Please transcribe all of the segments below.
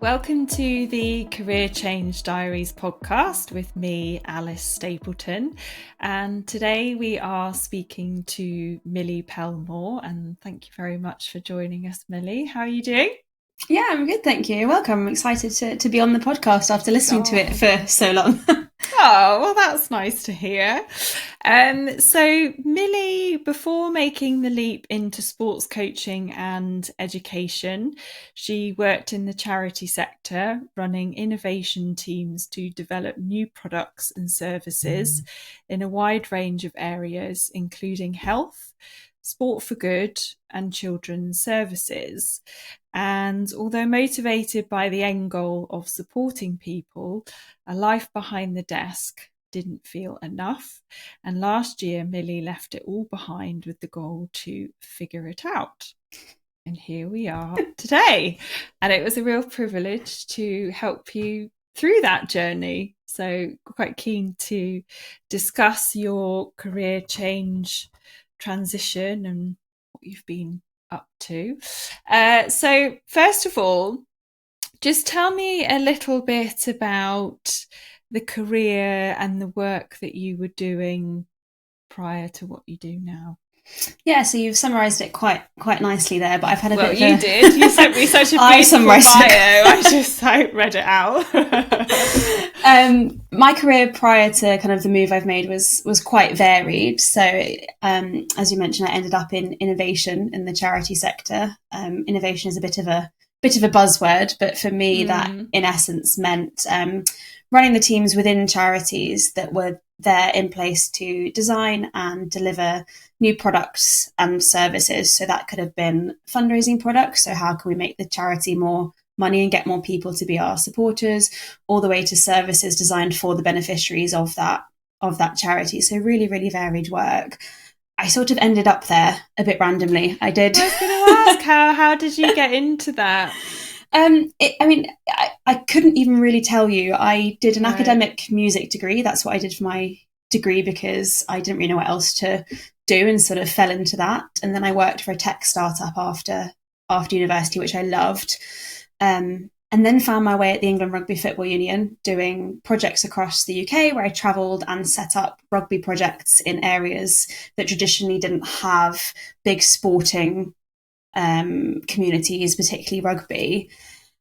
Welcome to the Career Change Diaries podcast with me, Alice Stapleton. And today we are speaking to Millie Pelmore. And thank you very much for joining us, Millie. How are you doing? Yeah, I'm good, thank you. Welcome. I'm excited to be on the podcast after listening to it for so long. Oh, well, that's nice to hear. So Millie, before making the leap into sports coaching and education, she worked in the charity sector, running innovation teams to develop new products and services in a wide range of areas, including health, sport for good, and children's services. And although motivated by the end goal of supporting people, a life behind the desk didn't feel enough. And last year, Millie left it all behind with the goal to figure it out. And here we are today. And it was a real privilege to help you through that journey. So quite keen to discuss your career change transition and what you've been up to. So first of all, just tell me a little bit about the career and the work that you were doing prior to what you do now. Yeah, so you've summarised it quite nicely there, but I've had a bit of you did. You sent me such a beautiful bio. I just read it out. My career prior to kind of the move I've made was quite varied. So, as you mentioned, I ended up in innovation in the charity sector. Innovation is a bit of a buzzword, but for me, that in essence meant running the teams within charities that were there in place to design and deliver new products and services. So that could have been fundraising products. So how can we make the charity more money and get more people to be our supporters, all the way to services designed for the beneficiaries of that charity. So really, really varied work. I sort of ended up there a bit randomly. I did. I was going to ask, how did you get into that? I couldn't even really tell you. I did an academic music degree. That's what I did for my degree because I didn't really know what else to do and sort of fell into that. And then I worked for a tech startup after university, which I loved. And then found my way at the England Rugby Football Union doing projects across the UK where I travelled and set up rugby projects in areas that traditionally didn't have big sporting communities, particularly rugby.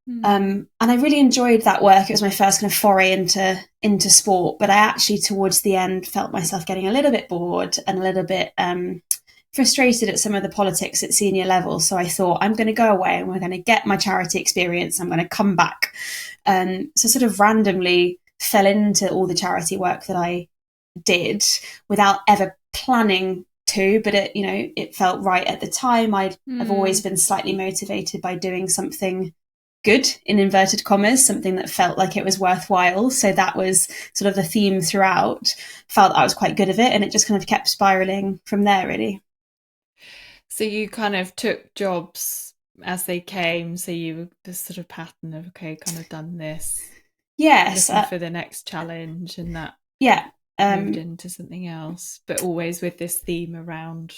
And I really enjoyed that work. It was my first kind of foray into sport, but I actually towards the end felt myself getting a little bit bored and a little bit frustrated at some of the politics at senior level. So I thought, I'm going to go away and we're going to get my charity experience. I'm going to come back. So sort of randomly fell into all the charity work that I did without ever planning to, but it felt right at the time. I've always been slightly motivated by doing something good, in inverted commas, something that felt like it was worthwhile. So that was sort of the theme throughout. Felt I was quite good at it, and it just kind of kept spiraling from there, really. So you kind of took jobs as they came. So you were this sort of pattern of, okay, kind of done this. Yes. Looking for the next challenge, and that moved into something else, but always with this theme around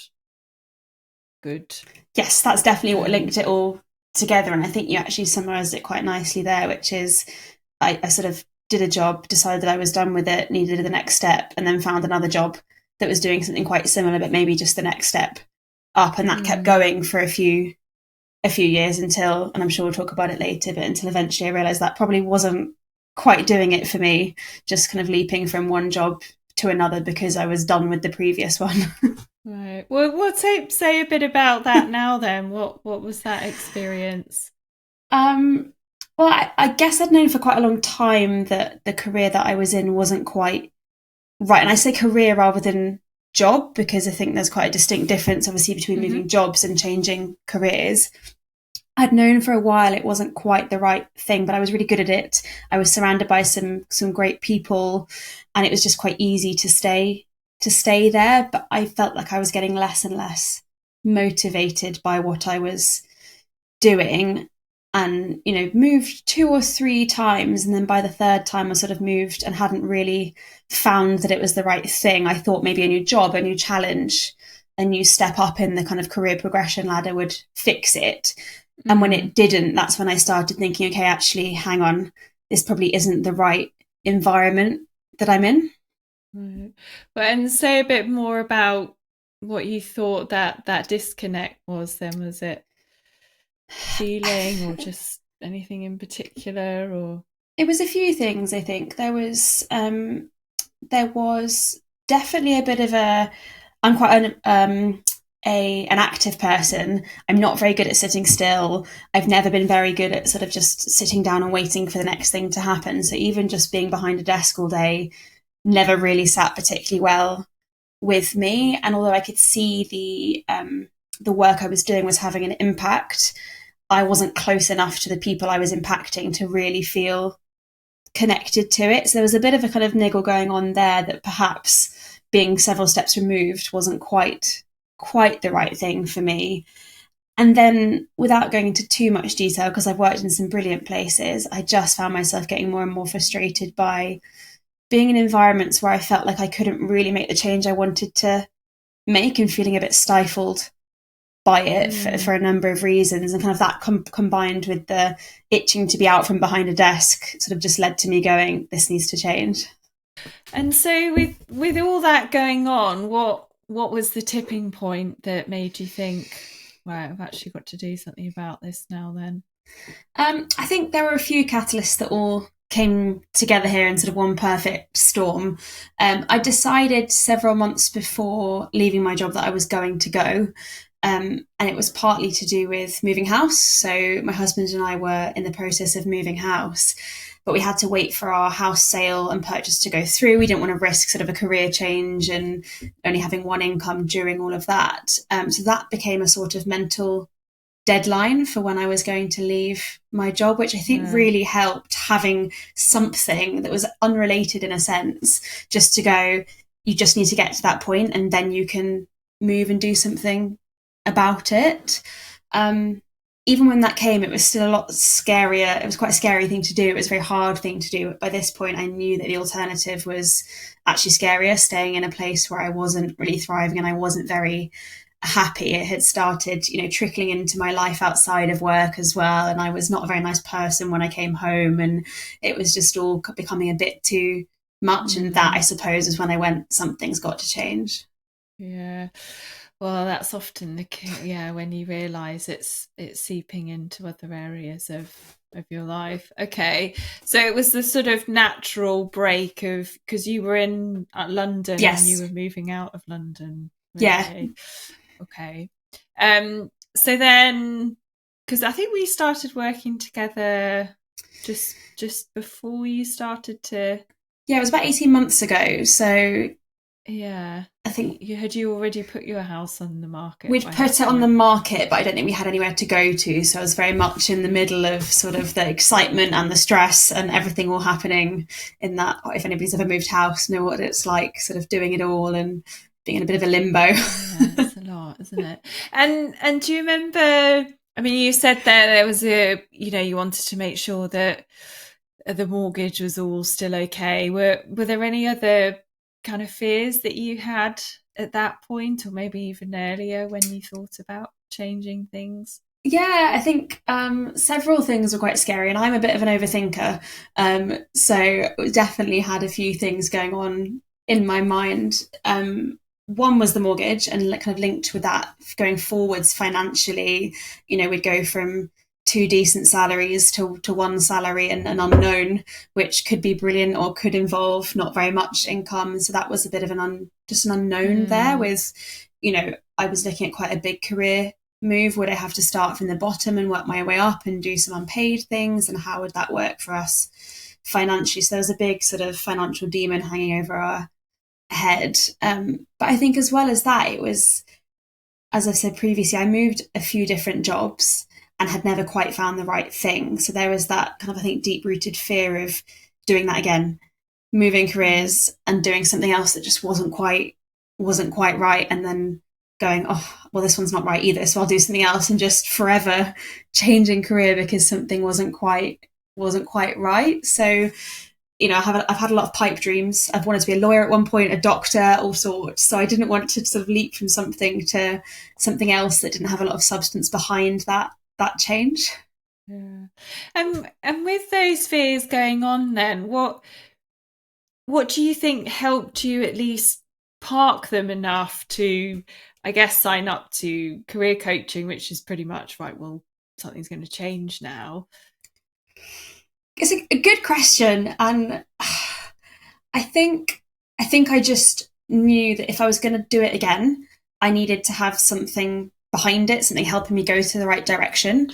good. Yes, that's definitely what linked it all together. And I think you actually summarised it quite nicely there, which is I sort of did a job, decided that I was done with it, needed the next step, and then found another job that was doing something quite similar, but maybe just the next step up. And that kept going for a few years until, and I'm sure we'll talk about it later, but until eventually I realised that probably wasn't quite doing it for me, just kind of leaping from one job to another because I was done with the previous one. Right. Well, say a bit about that now then. What was that experience? Well, I guess I'd known for quite a long time that the career that I was in wasn't quite right. And I say career rather than job because I think there's quite a distinct difference, obviously, between moving jobs and changing careers. I'd known for a while it wasn't quite the right thing, but I was really good at it. I was surrounded by some great people, and it was just quite easy to stay there. But I felt like I was getting less and less motivated by what I was doing, and moved 2 or 3 times, and then by the third time I sort of moved and hadn't really found that it was the right thing. I thought maybe a new job, a new challenge a new step up in the kind of career progression ladder would fix it. And when Mm. it didn't, that's when I started thinking, okay, actually, hang on, this probably isn't the right environment that I'm in. Right. Well, and say a bit more about what you thought that disconnect was then. Was it feeling or just anything in particular or It was a few things, I think. There was definitely a bit of a I'm quite an active person. I'm not very good at sitting still. I've never been very good at sort of just sitting down and waiting for the next thing to happen. So even just being behind a desk all day never really sat particularly well with me. And although I could see the work I was doing was having an impact, I wasn't close enough to the people I was impacting to really feel connected to it. So there was a bit of a kind of niggle going on there that perhaps being several steps removed wasn't quite the right thing for me. And then, without going into too much detail, because I've worked in some brilliant places, I just found myself getting more and more frustrated by being in environments where I felt like I couldn't really make the change I wanted to make and feeling a bit stifled by it for mm. a number of reasons. And kind of that combined with the itching to be out from behind a desk sort of just led to me going, this needs to change. And so with all that going on, what was the tipping point that made you think, right, I've actually got to do something about this now then? I think there were a few catalysts that all came together here in sort of one perfect storm. I decided several months before leaving my job that I was going to go. And it was partly to do with moving house. So my husband and I were in the process of moving house, but we had to wait for our house sale and purchase to go through. We didn't want to risk sort of a career change and only having one income during all of that. So that became a sort of mental deadline for when I was going to leave my job, which I think Right. really helped having something that was unrelated in a sense, just to go, you just need to get to that point and then you can move and do something about it. Um, Even when that came, it was still a lot scarier. It was quite a scary thing to do. It was a very hard thing to do. But by this point, I knew that the alternative was actually scarier, staying in a place where I wasn't really thriving and I wasn't very happy. It had started, trickling into my life outside of work as well. And I was not a very nice person when I came home. And it was just all becoming a bit too much. And that, I Mm, suppose, is when I went, something's got to change. yeah. Well, that's often yeah, when you realise it's seeping into other areas of your life. Okay, so it was the sort of natural break of because you were in London and you Yes. were moving out of London, Yeah. really. Okay. So then, because I think we started working together just before you started to, Yeah, it was about 18 months ago. So yeah. I think Had you already put your house on the market we'd by put that it on the point? market, but I don't think we had anywhere to go to. So I was very much in the middle of sort of the excitement and the stress and everything all happening in that. If anybody's ever moved house, know what it's like, sort of doing it all and being in a bit of a limbo. Yeah, it's a lot, isn't it? And do you remember? I mean, you said there was you wanted to make sure that the mortgage was all still okay. Were there any other kind of fears that you had at that point, or maybe even earlier when you thought about changing things? Yeah, I think several things were quite scary, and I'm a bit of an overthinker. So definitely had a few things going on in my mind. One was the mortgage, and kind of linked with that, going forwards financially. We'd go from two decent salaries to one salary and an unknown, which could be brilliant or could involve not very much income. So that was a bit of just an unknown there. Mm, With I was looking at quite a big career move. Would I have to start from the bottom and work my way up and do some unpaid things? And how would that work for us financially? So there was a big sort of financial demon hanging over our head. But I think as well as that, it was, as I've said previously, I moved a few different jobs and had never quite found the right thing. So there was that kind of, I think, deep rooted fear of doing that again, moving mm, careers and doing something else that just wasn't quite right, and then going, oh well, this one's not right either, so I'll do something else, and just forever changing career because something wasn't quite right. So I've had a lot of pipe dreams. I've wanted to be a lawyer at one point, a doctor, all sorts. So I didn't want to sort of leap from something to something else that didn't have a lot of substance behind that change. Yeah. And with those fears going on then, what do you think helped you at least park them enough to, I guess, sign up to career coaching, which is pretty much right, well, something's going to change now? It's a good question, and I think I think I just knew that if I was going to do it again, I needed to have something behind it, something helping me go to the right direction.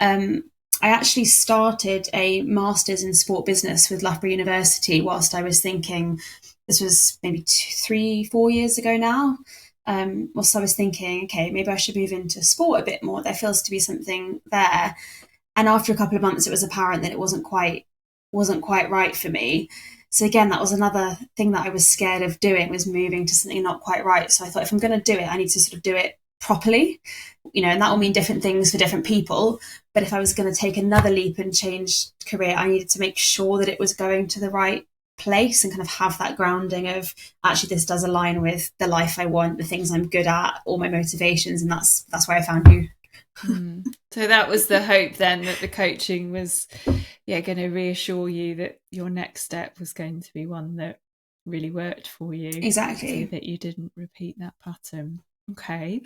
Um, I actually started a master's in sport business with Loughborough University whilst I was thinking, this was maybe 3, 4 years ago now. Whilst I was thinking, okay, maybe I should move into sport a bit more. There feels to be something there. And after a couple of months, it was apparent that it wasn't quite right for me. So again, that was another thing that I was scared of doing, was moving to something not quite right. So I thought, if I'm going to do it, I need to sort of do it properly, and that will mean different things for different people. But if I was going to take another leap and change career, I needed to make sure that it was going to the right place and kind of have that grounding of, actually, this does align with the life I want, the things I'm good at, all my motivations. And that's where I found you. So that was the hope then, that the coaching was, going to reassure you that your next step was going to be one that really worked for you, Exactly. so that you didn't repeat that pattern. Okay.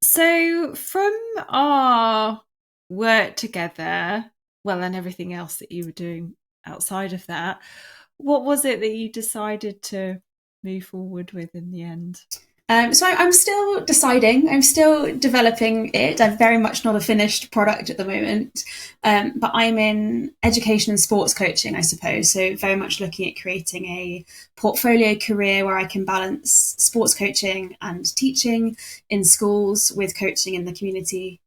So from our work together, well, and everything else that you were doing outside of that, what was it that you decided to move forward with in the end? So I'm still deciding. I'm still developing it. I'm very much not a finished product at the moment, but I'm in education and sports coaching, I suppose. So very much looking at creating a portfolio career where I can balance sports coaching and teaching in schools with coaching in the community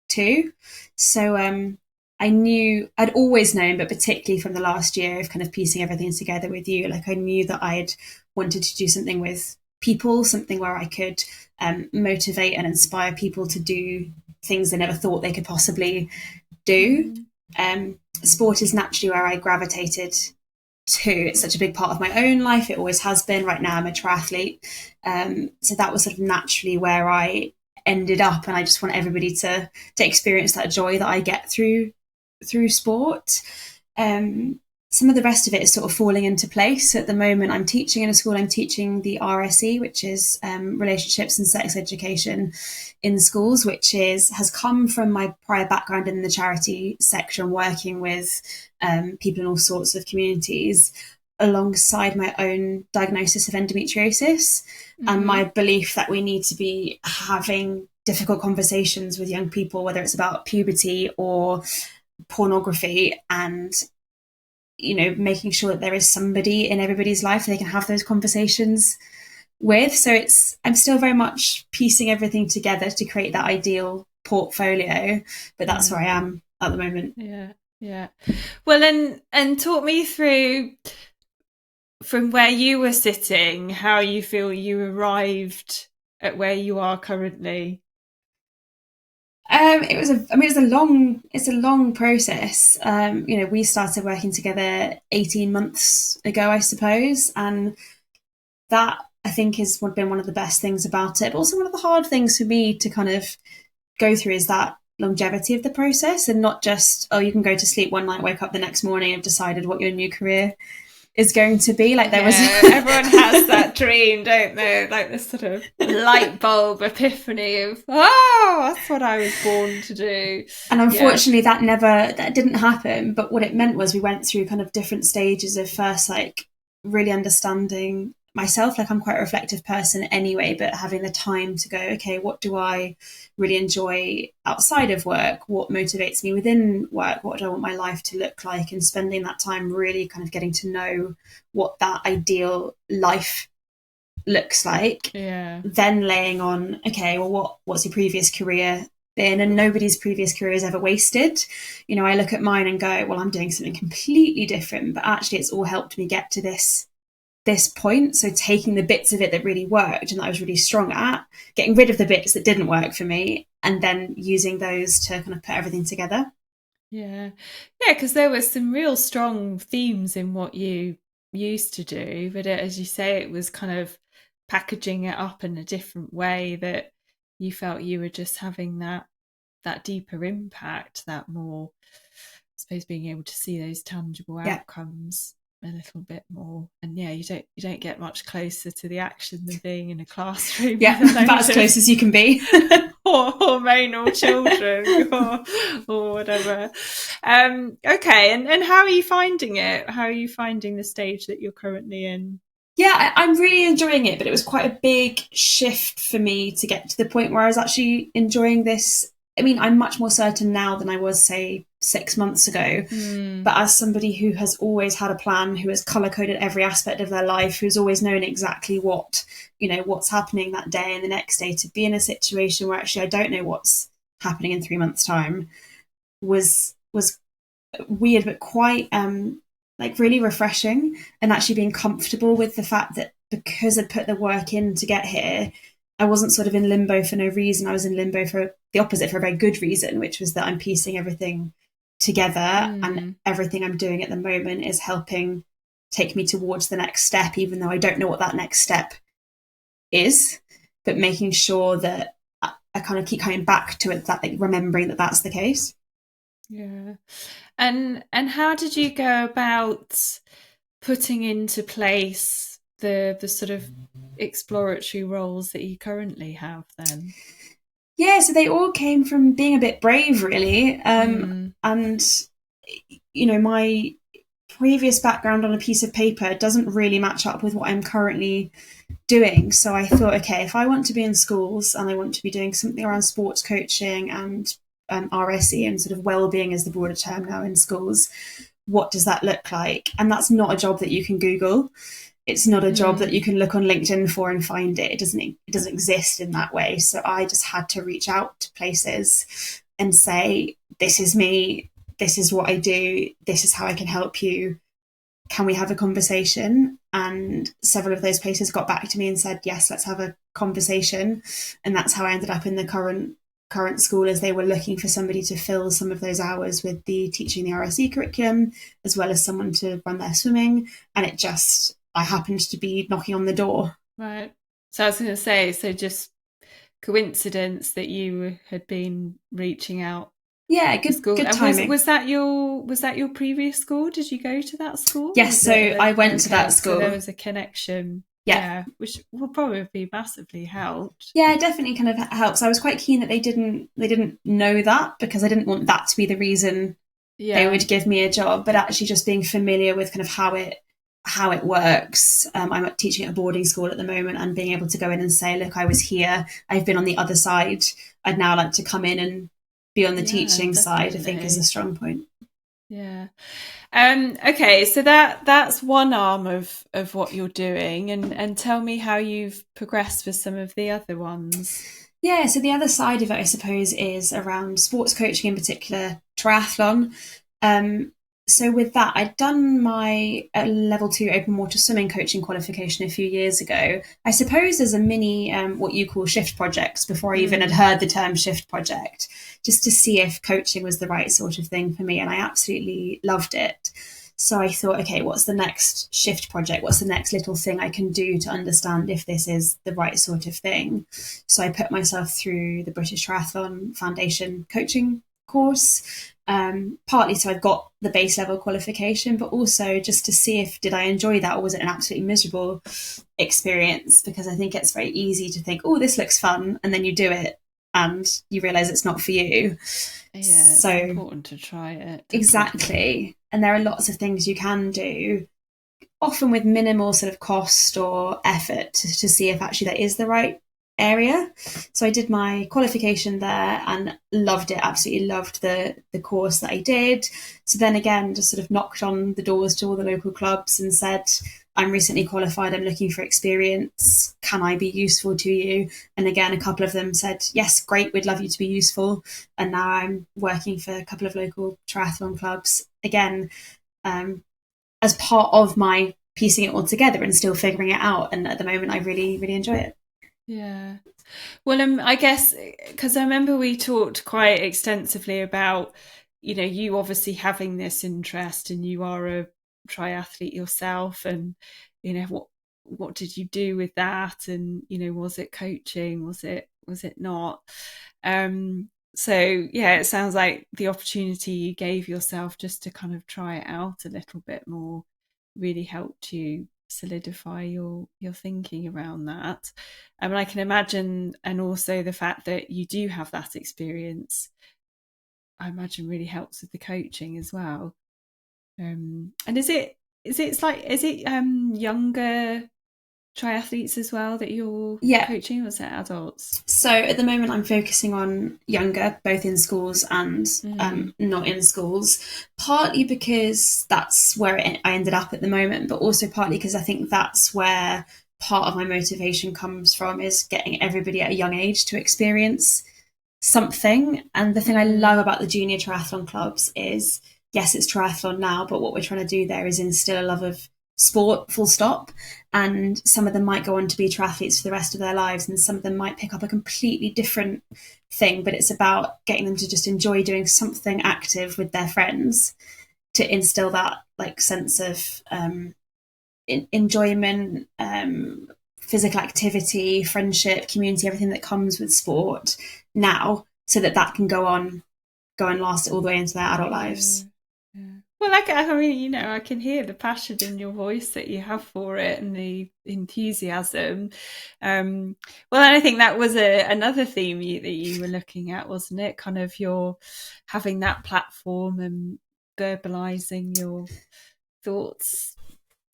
too. So I knew, I'd always known, but particularly from the last year of kind of piecing everything together with you, like I knew that I'd wanted to do something with people, something where I could motivate and inspire people to do things they never thought they could possibly do. Sport is naturally where I gravitated to. It's such a big part of my own life. It always has been. Right now, I'm a triathlete. So that was sort of naturally where I ended up. And I just want everybody to experience that joy that I get through sport. Some of the rest of it is sort of falling into place. At the moment, I'm teaching in a school. I'm teaching the RSE, which is relationships and sex education in schools, which has come from my prior background in the charity section, working with people in all sorts of communities, alongside my own diagnosis of endometriosis and my belief that we need to be having difficult conversations with young people, whether it's about puberty or pornography, and making sure that there is somebody in everybody's life they can have those conversations with. So I'm still very much piecing everything together to create that ideal portfolio, but that's where I am at the moment. Yeah. Well, and talk me through, from where you were sitting, how you feel you arrived at where you are currently. It's a long process. We started working together 18 months ago, I suppose, and that, I think, has been one of the best things about it. But also one of the hard things for me to kind of go through is that longevity of the process, and not just, oh, you can go to sleep one night, wake up the next morning, and have decided what your new career is going to be. Like there was everyone has that dream, don't they? Like this sort of light bulb epiphany of, oh, that's what I was born to do. And unfortunately that didn't happen. But what it meant was we went through kind of different stages of first, like, really understanding myself. Like, I'm quite a reflective person anyway, but having the time to go, okay, what do I really enjoy outside of work? What motivates me within work? What do I want my life to look like? And spending that time really kind of getting to know what that ideal life looks like. Then laying on, okay, well, what's your previous career been? And nobody's previous career is ever wasted. I look at mine and go, well, I'm doing something completely different, but actually it's all helped me get to this point. So taking the bits of it that really worked and that I was really strong at, getting rid of the bits that didn't work for me, and then using those to kind of put everything together. Yeah. Yeah, because there were some real strong themes in what you used to do, but as you say, it was kind of packaging it up in a different way that you felt you were just having that deeper impact, that more, I suppose, being able to see those tangible Yeah. outcomes a little bit more. And yeah, you don't get much closer to the action than being in a classroom Yeah, with a about load as close of as you can be. hormonal children or whatever. Okay, and how are you finding it? How are you finding the stage that you're currently in? Yeah, I'm really enjoying it, but it was quite a big shift for me to get to the point where I was actually enjoying this. I mean, I'm much more certain now than I was, say, 6 months ago. Mm, But as somebody who has always had a plan, who has color coded every aspect of their life, who's always known exactly what's happening that day and the next day, to be in a situation where actually I don't know what's happening in 3 months' time was weird, but quite like really refreshing, and actually being comfortable with the fact that because I'd put the work in to get here, I wasn't sort of in limbo for no reason. I was in limbo for the opposite, for a very good reason, which was that I'm piecing everything together, and mm, everything I'm doing at the moment is helping take me towards the next step, even though I don't know what that next step is, but making sure that I kind of keep coming back to it, that like remembering that that's the case. yeah. And how did you go about putting into place the sort of exploratory roles that you currently have then? Yeah, so they all came from being a bit brave, really. Mm, And, my previous background on a piece of paper doesn't really match up with what I'm currently doing. So I thought, okay, if I want to be in schools and I want to be doing something around sports coaching and RSE and sort of well-being is the broader term now in schools, what does that look like? And that's not a job that you can Google. It's not a job that you mm, can look on LinkedIn for and find it. It doesn't exist in that way. So I just had to reach out to places and say, this is me, this is what I do, this is how I can help you. Can we have a conversation? And several of those places got back to me and said, yes, let's have a conversation. And that's how I ended up in the current school, as they were looking for somebody to fill some of those hours with the teaching the RSE curriculum, as well as someone to run their swimming. And I happened to be knocking on the door. right. So I was going to say, so just coincidence that you had been reaching out Yeah, to good school. good And timing. was that your previous school? Did you go to that school? Yes, Was so it I went to that okay? So there school. was a connection, Yeah. yeah, which will probably be massively helped. Yeah, it definitely kind of helps. I was quite keen that they didn't know that, because I didn't want that to be the reason they Yeah, would give me a job, but actually just being familiar with kind of how it works. I'm teaching at a boarding school at the moment, and being able to go in and say, look, I was here, I've been on the other side, I'd now like to come in and be on the yeah, teaching side, I think is a definitely. strong point. Yeah. Okay, so that's one arm of what you're doing, and tell me how you've progressed with some of the other ones. Yeah, so the other side of it, I suppose, is around sports coaching, in particular triathlon. Um, so with that, I'd done my level 2 open water swimming coaching qualification a few years ago. I suppose as a mini, what you call shift projects, before I even had Mm, heard the term shift project, just to see if coaching was the right sort of thing for me. And I absolutely loved it. So I thought, okay, what's the next shift project? What's the next little thing I can do to understand if this is the right sort of thing? So I put myself through the British Triathlon Foundation coaching course, partly so I've got the base level qualification, but also just to see if did I enjoy that, or was it an absolutely miserable experience? Because I think it's very easy to think, oh, this looks fun, and then you do it and you realize it's not for you. yeah, it's So important to try it, definitely. exactly. And there are lots of things you can do, often with minimal sort of cost or effort, to see if actually that is the right area. So I did my qualification there and loved it, absolutely loved the course that I did. So then again, just sort of knocked on the doors to all the local clubs and said, I'm recently qualified, I'm looking for experience. Can I be useful to you? And again, a couple of them said, yes, great, we'd love you to be useful. And now I'm working for a couple of local triathlon clubs. Again, um, as part of my piecing it all together and still figuring it out. And at the moment, I really, really enjoy it. Yeah. Well, I guess because I remember we talked quite extensively about you obviously having this interest, and you are a triathlete yourself, and what did you do with that? And was it coaching? Was it not? So yeah, it sounds like the opportunity you gave yourself just to kind of try it out a little bit more really helped you solidify your thinking around that. And I can imagine, and also the fact that you do have that experience, I imagine really helps with the coaching as well. And is it younger triathletes as well that you're Yeah. coaching, or is it adults? So at the moment, I'm focusing on younger, both in schools and Mm. not in schools, partly because that's where I ended up at the moment, but also partly because I think that's where part of my motivation comes from, is getting everybody at a young age to experience something. And the thing I love Mm. about the junior triathlon clubs is, yes, it's triathlon now, but what we're trying to do there is instill a love of sport, full stop. And some of them might go on to be triathletes for the rest of their lives, and some of them might pick up a completely different thing. But it's about getting them to just enjoy doing something active with their friends, to instill that like sense of enjoyment, physical activity, friendship, community, everything that comes with sport now, so that that can go and last all the way into their adult Yeah. lives. Yeah. Well, like, I mean, I can hear the passion in your voice that you have for it, and the enthusiasm. Well, and I think that was another theme that you were looking at, wasn't it? Kind of your having that platform and verbalizing your thoughts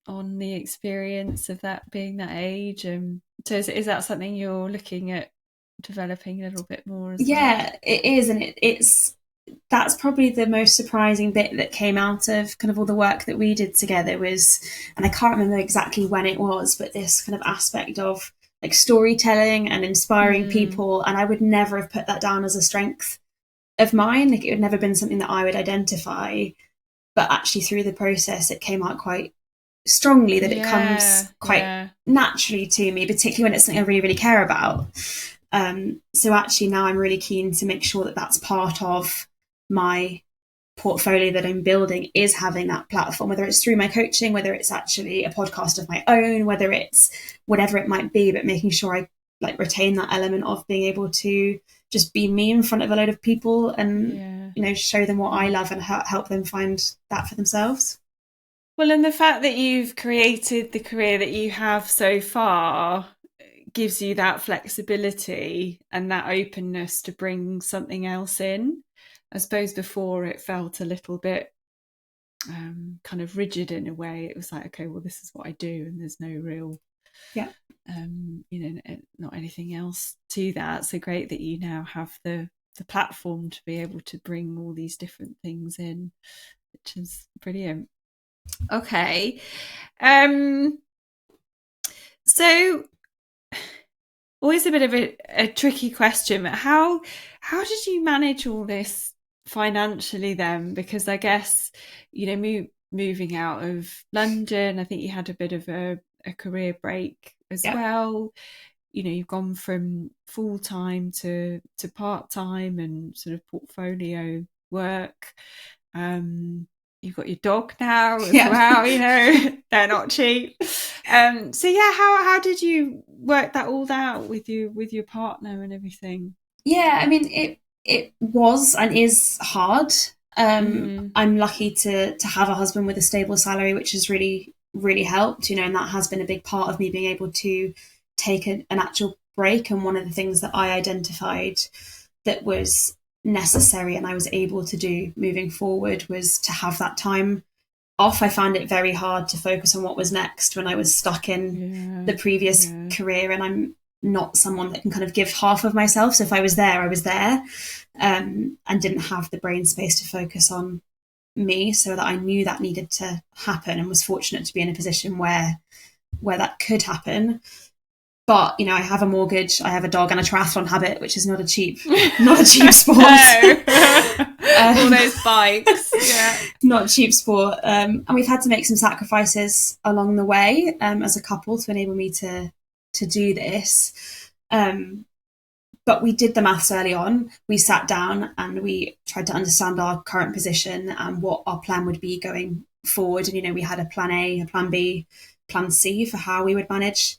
on the experience of that, being that age. So is that something you're looking at developing a little bit more as well? Yeah, it is, and it's that's probably the most surprising bit that came out of kind of all the work that we did together was, and I can't remember exactly when it was, but this kind of aspect of like storytelling and inspiring Mm, people. And I would never have put that down as a strength of mine. Like, it would never been something that I would identify, but actually through the process, it came out quite strongly that it yeah, comes quite yeah. naturally to me, particularly when it's something I really, really care about. So actually now I'm really keen to make sure that that's part of my portfolio that I'm building, is having that platform, whether it's through my coaching, whether it's actually a podcast of my own, whether it's whatever it might be, but making sure I like retain that element of being able to just be me in front of a load of people and Yeah. show them what I Yeah. love and help them find that for themselves. Well, and the fact that you've created the career that you have so far gives you that flexibility and that openness to bring something else in. I suppose before it felt a little bit kind of rigid in a way. It was like, okay, well, this is what I do, and there's no real, Yeah. not anything else to that. So great that you now have the platform to be able to bring all these different things in, which is brilliant. Okay. Um, so always a bit of a tricky question, but how did you manage all this financially then? Because I guess, moving out of London, I think you had a bit of a career break as Yeah. well. You've gone from full time to part time and sort of portfolio work. Um, you've got your dog now as Yeah. well. They're not cheap. So yeah, how did you work that all out with your partner and everything? Yeah, I mean, it was and is hard. Mm, I'm lucky to have a husband with a stable salary, which has really really helped. And that has been a big part of me being able to take an actual break. And one of the things that I identified that was necessary and I was able to do moving forward was to have that time off. I found it very hard to focus on what was next when I was stuck in yeah, the previous yeah, career, and I'm not someone that can kind of give half of myself. So if I was there, I was there, and didn't have the brain space to focus on me. So that I knew that needed to happen, and was fortunate to be in a position where that could happen. But I have a mortgage, I have a dog, and a triathlon habit, which is not a cheap sport. no, all um, those bikes, yeah, Not cheap sport. And we've had to make some sacrifices along the way, as a couple, to enable me to do this. But we did the maths early on. We sat down and we tried to understand our current position and what our plan would be going forward. And, we had a plan A, a plan B, plan C for how we would manage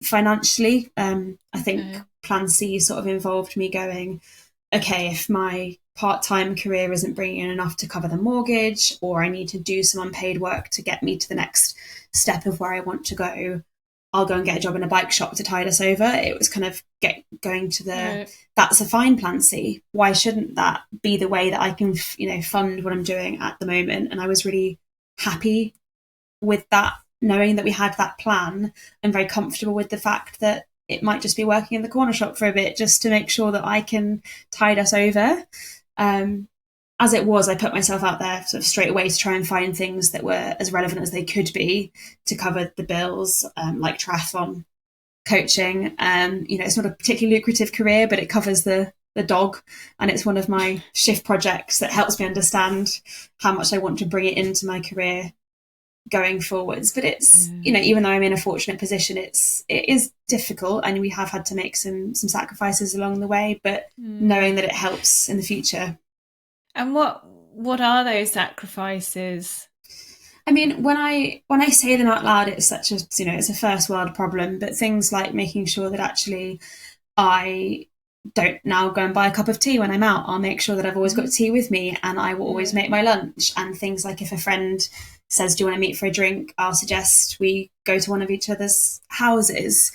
financially. I think plan C sort of involved me going, okay, if my part-time career isn't bringing in enough to cover the mortgage, or I need to do some unpaid work to get me to the next step of where I want to go, I'll go and get a job in a bike shop to tide us over. It was kind of going to the, that's a fine plan C. Why shouldn't that be the way that I can, fund what I'm doing at the moment? And I was really happy with that, knowing that we had that plan, and very comfortable with the fact that it might just be working in the corner shop for a bit just to make sure that I can tide us over. As it was, I put myself out there sort of straight away to try and find things that were as relevant as they could be to cover the bills, like triathlon coaching. It's not a particularly lucrative career, but it covers the dog, and it's one of my shift projects that helps me understand how much I want to bring it into my career going forwards. But it's even though I'm in a fortunate position, it is difficult, and we have had to make some sacrifices along the way, but knowing that it helps in the future. And what are those sacrifices? I mean, when I say them out loud, it's such a it's a first world problem, but things like making sure that actually I don't now go and buy a cup of tea when I'm out. I'll make sure that I've always got tea with me, and I will always make my lunch. And things like if a friend says, do you want to meet for a drink, I'll suggest we go to one of each other's houses.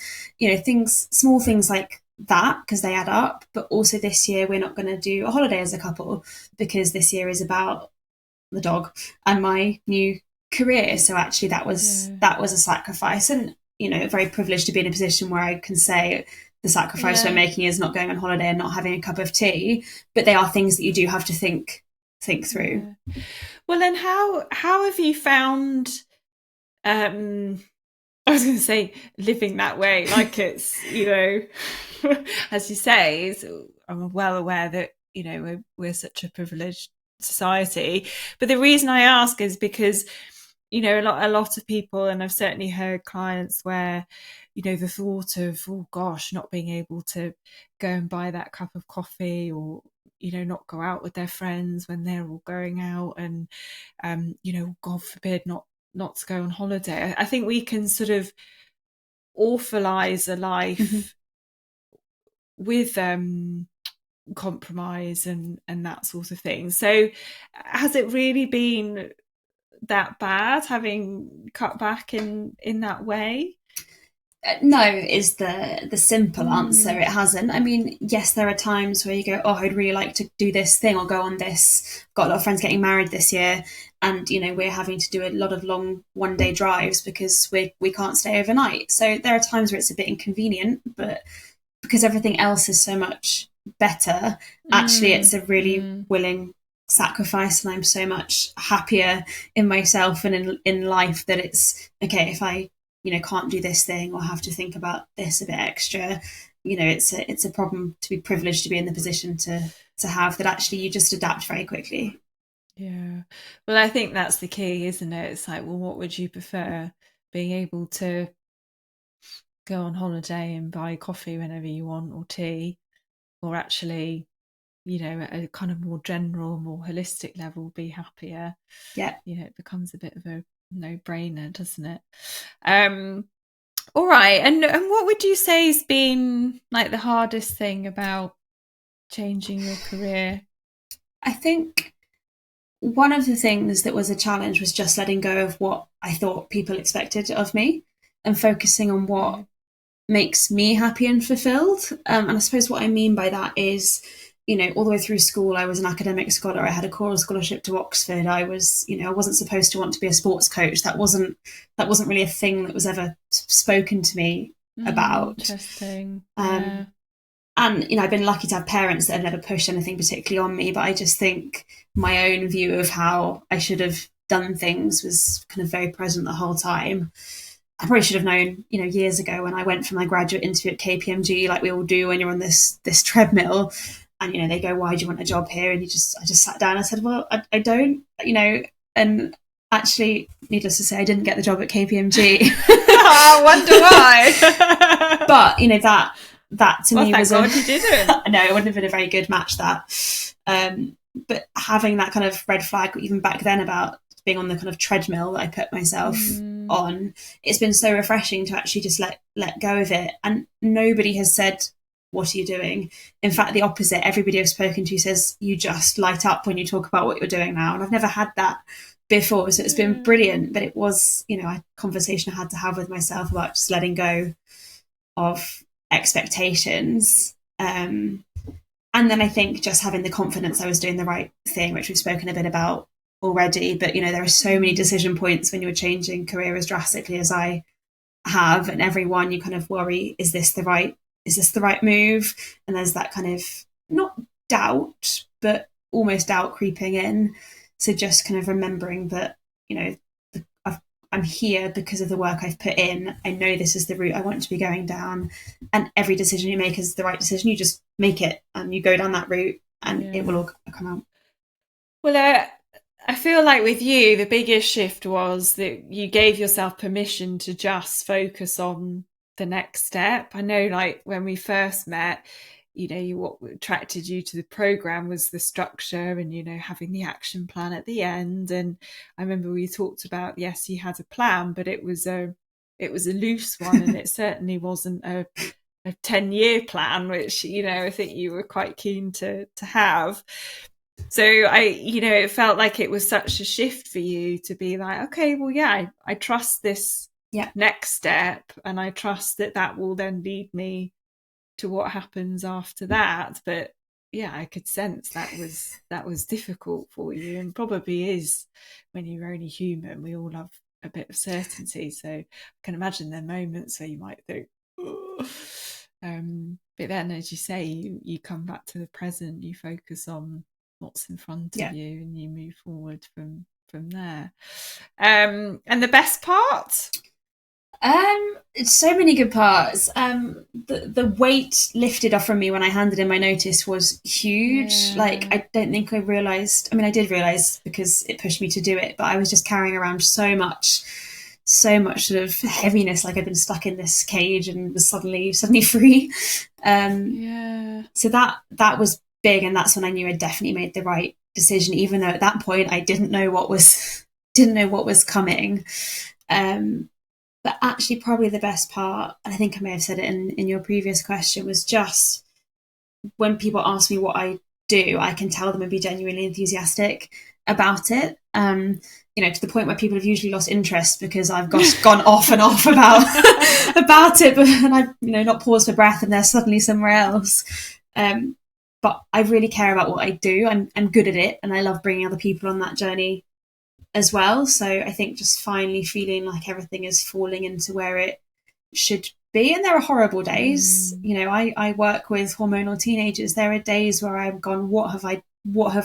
Small things like that, because they add up. But also this year we're not going to do a holiday as a couple, because this year is about the dog and my new career. So actually that was a sacrifice, and very privileged to be in a position where I can say the sacrifice we're making is not going on holiday and not having a cup of tea, but they are things that you do have to think through. Well, then how have you found I was going to say living that way, like it's as you say, I'm well aware that we're such a privileged society, but the reason I ask is because a lot of people, and I've certainly heard clients where the thought of, oh gosh, not being able to go and buy that cup of coffee, or not go out with their friends when they're all going out, and God forbid not to go on holiday. I think we can sort of awfulize a life with compromise and that sort of thing. So has it really been that bad, having cut back in that way? No is the simple answer. It hasn't. I mean, yes, there are times where you go, oh, I'd really like to do this thing or go on this. Got a lot of friends getting married this year, and we're having to do a lot of long one-day drives because we can't stay overnight. So there are times where it's a bit inconvenient, but because everything else is so much better, actually it's a really willing sacrifice, and I'm so much happier in myself and in life that it's okay if I can't do this thing or have to think about this a bit extra. It's a problem to be privileged to be in the position to have that. Actually you just adapt very quickly. Yeah, well, I think that's the key, isn't it? It's like, well, what would you prefer, being able to go on holiday and buy coffee whenever you want, or tea, or actually at a kind of more general, more holistic level, be happier? It becomes a bit of a no-brainer, doesn't it? All right, and what would you say has been like the hardest thing about changing your career? I think one of the things that was a challenge was just letting go of what I thought people expected of me and focusing on what makes me happy and fulfilled. And I suppose what I mean by that is, all the way through school, I was an academic scholar. I had a choral scholarship to Oxford. I was, I wasn't supposed to want to be a sports coach. That wasn't really a thing that was ever spoken to me about. Interesting. And, I've been lucky to have parents that have never pushed anything particularly on me, but I just think my own view of how I should have done things was kind of very present the whole time. I probably should have known, years ago when I went for my graduate interview at KPMG, like we all do when you're on this treadmill. And, they go, why do you want a job here? And I just sat down and I said, well, I don't, and actually, needless to say, I didn't get the job at KPMG. I wonder why. But, that to Well, me thank was a God you didn't. no, it wouldn't have been a very good match, that. But having that kind of red flag even back then about being on the kind of treadmill that I put myself on, it's been so refreshing to actually just let go of it. And nobody has said, what are you doing? In fact, the opposite. Everybody I've spoken to says you just light up when you talk about what you're doing now. And I've never had that before. So it's been brilliant. But it was, a conversation I had to have with myself about just letting go of expectations. And then I think just having the confidence I was doing the right thing, which we've spoken a bit about already. But, there are so many decision points when you're changing career as drastically as I have. And every one you kind of worry, is this the right move? And there's that kind of not doubt, but almost doubt creeping in. So just kind of remembering that, I'm here because of the work I've put in. I know this is the route I want to be going down. And every decision you make is the right decision. You just make it and you go down that route and it will all come out. Well, I feel like with you, the biggest shift was that you gave yourself permission to just focus on the next step. I know, like, when we first met, what attracted you to the program was the structure and, having the action plan at the end. And I remember we talked about, yes, you had a plan, but it was a loose one, and it certainly wasn't a 10-year plan, which, I think you were quite keen to have. So it felt like it was such a shift for you to be like, okay, well, yeah, I trust this next step, and I trust that will then lead me to what happens after that. But yeah, I could sense that was difficult for you, and probably is when you're only human. We all love a bit of certainty, so I can imagine there are moments where you might think, oh. But then, as you say, you come back to the present, you focus on what's in front of you, and you move forward from there. And the best part? It's so many good parts. The weight lifted off from me when I handed in my notice was huge. Like, I don't think I realised. I mean, I did realise because it pushed me to do it, but I was just carrying around so much sort of heaviness, like I'd been stuck in this cage and was suddenly free. So that was big, and that's when I knew I definitely made the right decision, even though at that point I didn't know what was coming. But actually, probably the best part, and I think I may have said it in your previous question, was just when people ask me what I do, I can tell them and be genuinely enthusiastic about it. To the point where people have usually lost interest because I've gone off and off about it, and I've not paused for breath, and they're suddenly somewhere else. But I really care about what I do. I'm good at it, and I love bringing other people on that journey as well. So I think just finally feeling like everything is falling into where it should be. And there are horrible days. I work with hormonal teenagers. There are days where I've gone, what have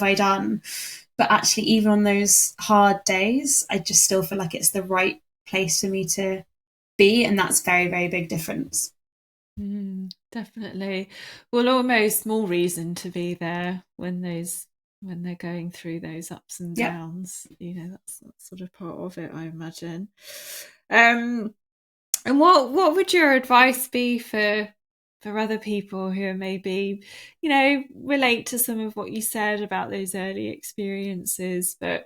I done? But actually, even on those hard days, I just still feel like it's the right place for me to be. And that's very, very big difference. Definitely. Well, almost more reason to be there when they're going through those ups and downs. That's sort of part of it, I imagine. And what would your advice be for other people who maybe, relate to some of what you said about those early experiences, but,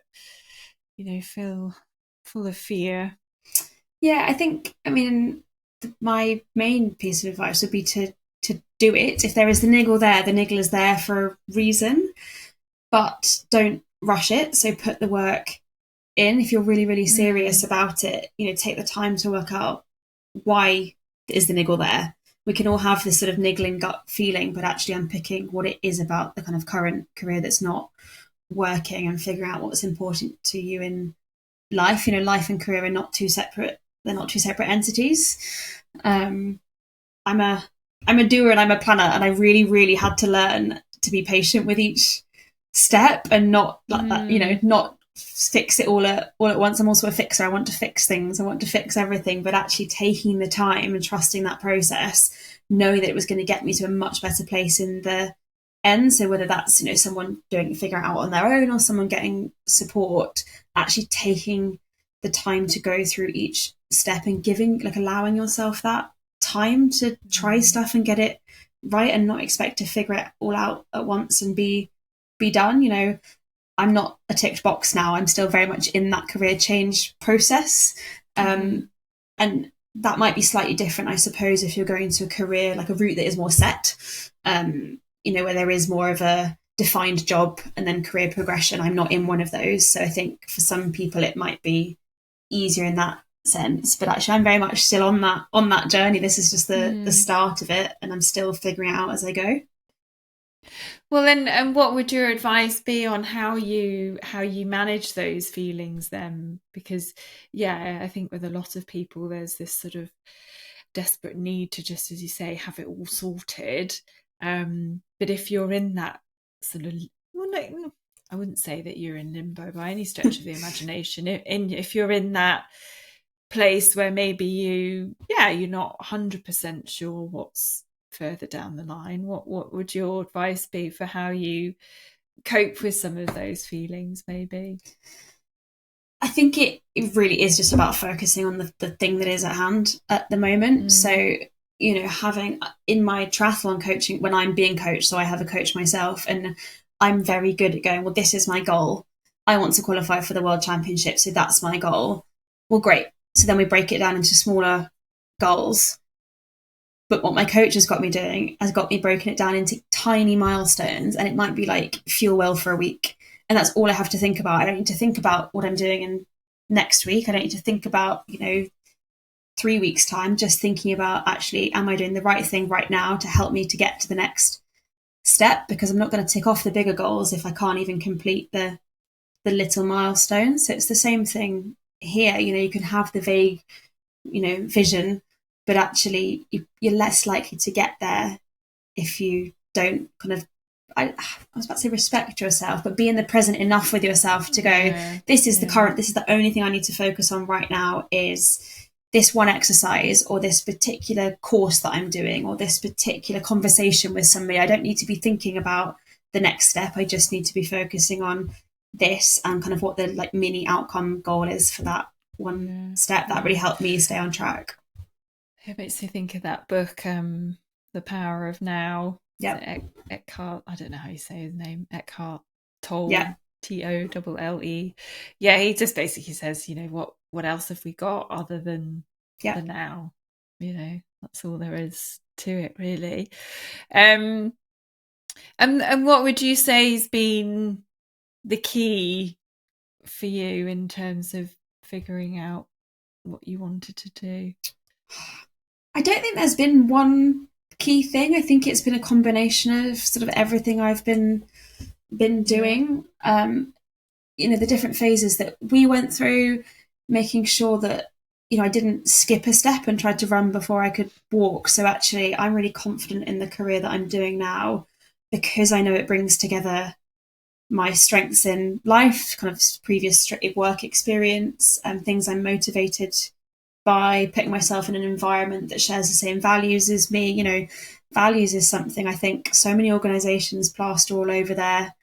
feel full of fear? Yeah, I think, my main piece of advice would be to do it. If there is the niggle there, the niggle is there for a reason, but don't rush it. So put the work in. If you're really, really serious about it, take the time to work out why is the niggle there. We can all have this sort of niggling gut feeling, but actually unpicking what it is about the kind of current career that's not working and figuring out what's important to you in life. Life and career are not two separate. They're not two separate entities. I'm a doer and I'm a planner, and I really, really had to learn to be patient with each step and not not fix it all at once. I'm also a fixer. I want to fix things. I want to fix everything, but actually taking the time and trusting that process, knowing that it was going to get me to a much better place in the end. So whether that's, someone figuring it out on their own or someone getting support, actually taking the time to go through each step and allowing yourself that time to try Mm. stuff and get it right, and not expect to figure it all out at once and be done. I'm not a ticked box now. I'm still very much in that career change process. Mm-hmm. And that might be slightly different, I suppose, if you're going to a career, like a route that is more set, where there is more of a defined job and then career progression. I'm not in one of those. So I think for some people it might be easier in that sense. But actually I'm very much still on that journey. This is just the Mm. start of it, and I'm still figuring it out as I go. Well, then, and what would your advice be on how you manage those feelings then? Because, yeah, I think with a lot of people, there's this sort of desperate need to just, as you say, have it all sorted. But if you're in that sort of, well, no, I wouldn't say that you're in limbo by any stretch of the imagination. If you're in that place where maybe you're not 100% sure what's further down the line, what would your advice be for how you cope with some of those feelings, maybe? I think it really is just about focusing on the thing that is at hand at the moment. So, Mm. having in my triathlon coaching, when I'm being coached, so I have a coach myself, and I'm very good at going, well, this is my goal. I want to qualify for the World Championship, so that's my goal. Well, great. So then we break it down into smaller goals. But what my coach has got me doing has got me breaking it down into tiny milestones, and it might be like fuel well for a week. And that's all I have to think about. I don't need to think about what I'm doing in next week. I don't need to think about, 3 weeks' time, just thinking about actually, am I doing the right thing right now to help me to get to the next step? Because I'm not going to tick off the bigger goals if I can't even complete the little milestones. So it's the same thing here. You can have the vague, vision, but actually you're less likely to get there if you don't kind of, I was about to say respect yourself, but be in the present enough with yourself to go, Yeah, yeah, this is the only thing I need to focus on right now is this one exercise or this particular course that I'm doing or this particular conversation with somebody. I don't need to be thinking about the next step. I just need to be focusing on this and kind of what the like mini outcome goal is for that one yeah, step. That really yeah. helped me stay on track. It makes me think of that book, The Power of Now. Is it Yep. Eckhart? I don't know how you say his name. Eckhart Yeah. Tolle, Tolle. Yeah, he just basically says, what else have we got other than Yeah. the now? That's all there is to it, really. Um, and what would you say has been the key for you in terms of figuring out what you wanted to do? I don't think there's been one key thing. I think it's been a combination of sort of everything I've been Yeah. doing. The different phases that we went through, making sure that I didn't skip a step and tried to run before I could walk. So actually, I'm really confident in the career that I'm doing now because I know it brings together my strengths in life, kind of previous work experience, and things I'm motivated by, putting myself in an environment that shares the same values as me. Values is something I think so many organizations plaster all over their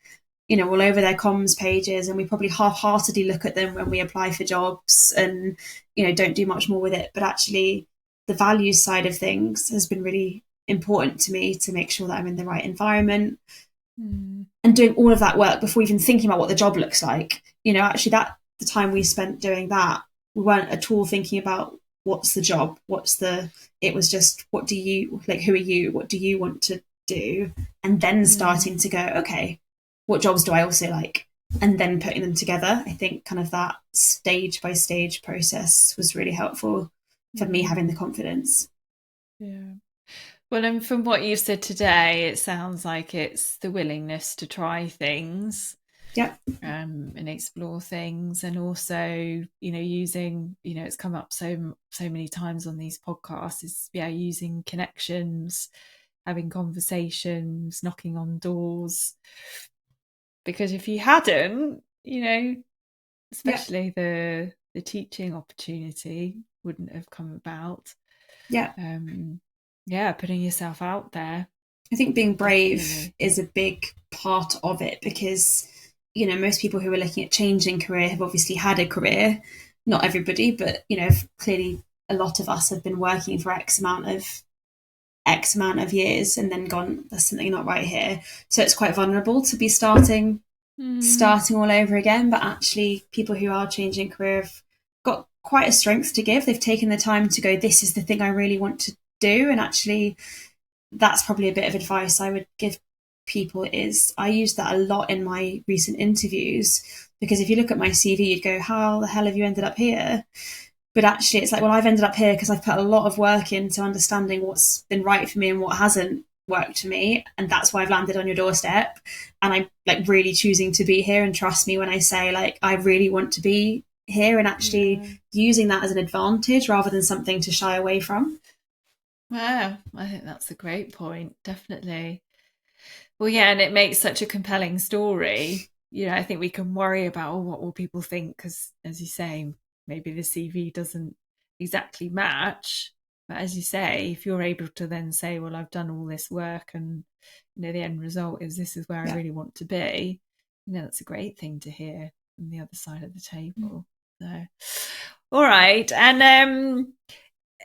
comms pages, and we probably half-heartedly look at them when we apply for jobs and don't do much more with it. But actually the values side of things has been really important to me, to make sure that I'm in the right environment Mm. and doing all of that work before even thinking about what the job looks like. Actually, that the time we spent doing that, we weren't at all thinking about what's the job, it was just, what do you like, who are you, what do you want to do, and then Mm. starting to go, okay, what jobs do I also like, and then putting them together. I think kind of that stage by stage process was really helpful for me Mm. having the confidence. Yeah. Well, and from what you've said today, it sounds like it's the willingness to try things, Yep. and explore things, and also, using, it's come up so many times on these podcasts, is using connections, having conversations, knocking on doors. Because if you hadn't, Yep. especially the teaching opportunity wouldn't have come about. Yep. Um, putting yourself out there, I think being brave definitely. is a big part of it because, most people who are looking at changing career have obviously had a career. Not everybody, but, have clearly a lot of us have been working for X amount of years and then gone, there's something not right here. So it's quite vulnerable to be Mm. starting all over again. But actually, people who are changing career have got quite a strength to give. They've taken the time to go, this is the thing I really want to do. And actually, that's probably a bit of advice I would give people is I use that a lot in my recent interviews, because if you look at my CV, you'd go, how the hell have you ended up here? But actually, it's like, well, I've ended up here because I've put a lot of work into understanding what's been right for me and what hasn't worked for me. And that's why I've landed on your doorstep. And I'm like really choosing to be here, and trust me when I say, like, I really want to be here, and actually Yeah. using that as an advantage rather than something to shy away from. Wow, I think that's a great point, definitely. Well, yeah, and it makes such a compelling story. I think we can worry about, oh, what will people think? Because, as you say, maybe the CV doesn't exactly match. But as you say, if you're able to then say, well, I've done all this work, and the end result is this is where I Yeah. really want to be, that's a great thing to hear from the other side of the table. So, all right, and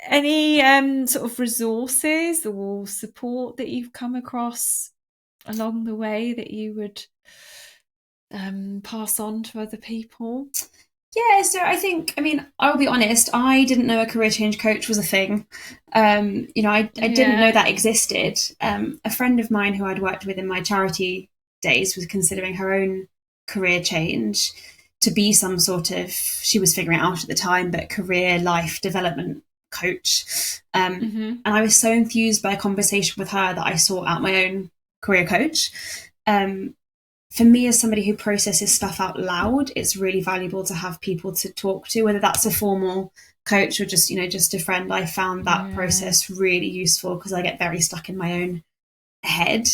any sort of resources or support that you've come across along the way that you would pass on to other people? Yeah, so I mean, I'll be honest, I didn't know a career change coach was a thing. I didn't know Yeah. that existed. A friend of mine who I'd worked with in my charity days was considering her own career change to be some sort of, she was figuring it out at the time, but career life development coach. Mm-hmm. And I was so enthused by a conversation with her that I sought out my own career coach. Um, for me, as somebody who processes stuff out loud, it's really valuable to have people to talk to, whether that's a formal coach or just a friend. I found that Yeah. process really useful because I get very stuck in my own head,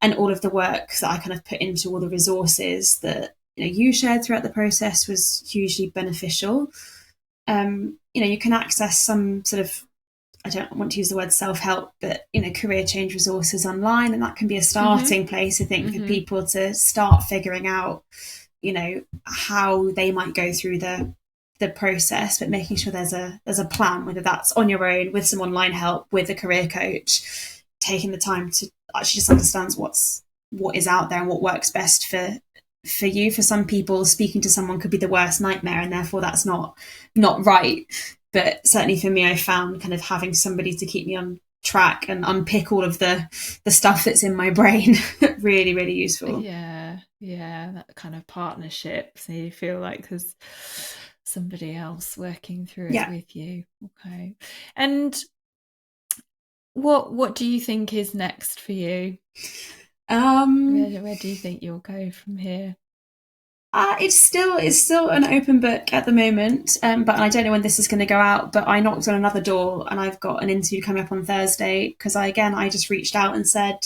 and all of the work that I kind of put into all the resources that you shared throughout the process was hugely beneficial. You can access some sort of, I don't want to use the word self-help, but career change resources online, and that can be a Mm-hmm. starting place, I think, for Mm-hmm. people to start figuring out, how they might go through the process, but making sure there's a plan, whether that's on your own with some online help with a career coach, taking the time to actually just understand what is out there and what works best for you. For some people, speaking to someone could be the worst nightmare, and therefore that's not right. But certainly for me, I found kind of having somebody to keep me on track and unpick all of the stuff that's in my brain really, really useful. Yeah, yeah, that kind of partnership. So you feel like there's somebody else working through it Yeah. with you. Okay. And what do you think is next for you? Um, Where do you think you'll go from here? it's still an open book at the moment, but I don't know when this is going to go out. But I knocked on another door, and I've got an interview coming up on Thursday because I just reached out and said,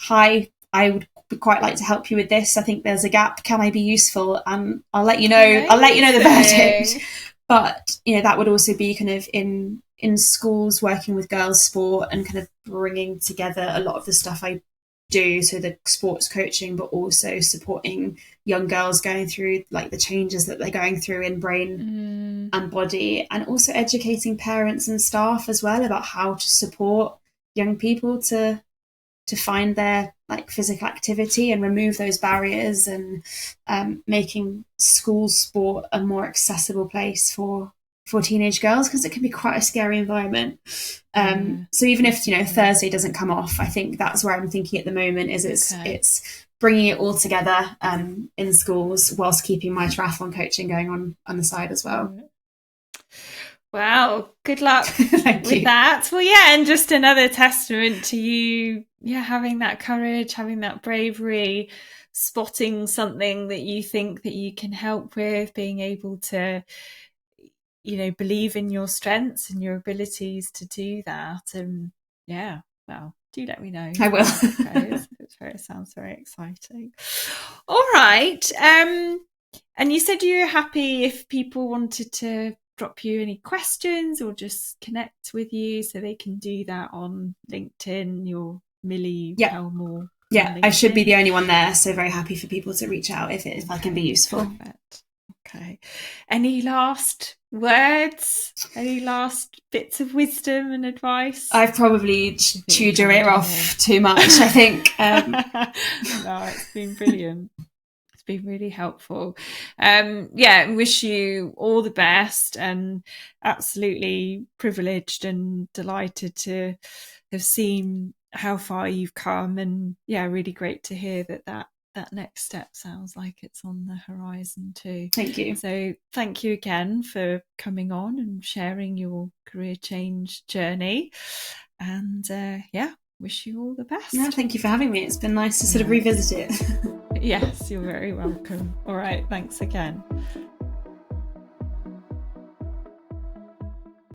"Hi, I would quite like to help you with this. I think there's a gap. Can I be useful?" And I'll let you know. I'll let you know the verdict. Amazing. But that would also be kind of in schools, working with girls' sport and kind of bringing together a lot of the stuff I do, so the sports coaching, but also supporting young girls going through like the changes that they're going through in brain Mm, and body, and also educating parents and staff as well about how to support young people to find their like physical activity and remove those barriers, and making school sport a more accessible place for teenage girls, because it can be quite a scary environment. yeah, So even if definitely. Thursday doesn't come off, I think that's where I'm thinking at the moment is Okay. it's bringing it all together in schools whilst keeping my triathlon coaching going on the side as well. Yeah. Wow, good luck Thank with you. that. Well, yeah, and just another testament to you, yeah, having that courage, having that bravery, spotting something that you think that you can help with, being able to, believe in your strengths and your abilities to do that. And yeah, well, do let me know I will. how that goes. It sounds very exciting. All right. And you said you were happy if people wanted to drop you any questions or just connect with you, so they can do that on LinkedIn, your Millie Yeah. Pelmore on Yeah, I should be LinkedIn. the only one there, so very happy for people to reach out if I can be Okay, useful. perfect. Okay. Any last words? Any last bits of wisdom and advice? I've probably I think we chewed your covered ear it off all. too much, I think. No, it's been brilliant. It's been really helpful. Yeah, wish you all the best, and absolutely privileged and delighted to have seen how far you've come. And yeah, really great to hear that next step sounds like it's on the horizon too. Thank you. So thank you again for coming on and sharing your career change journey. And yeah, wish you all the No, best. thank you for having me. It's been nice to All sort of right. revisit it. Yes, you're very welcome. All right, thanks again.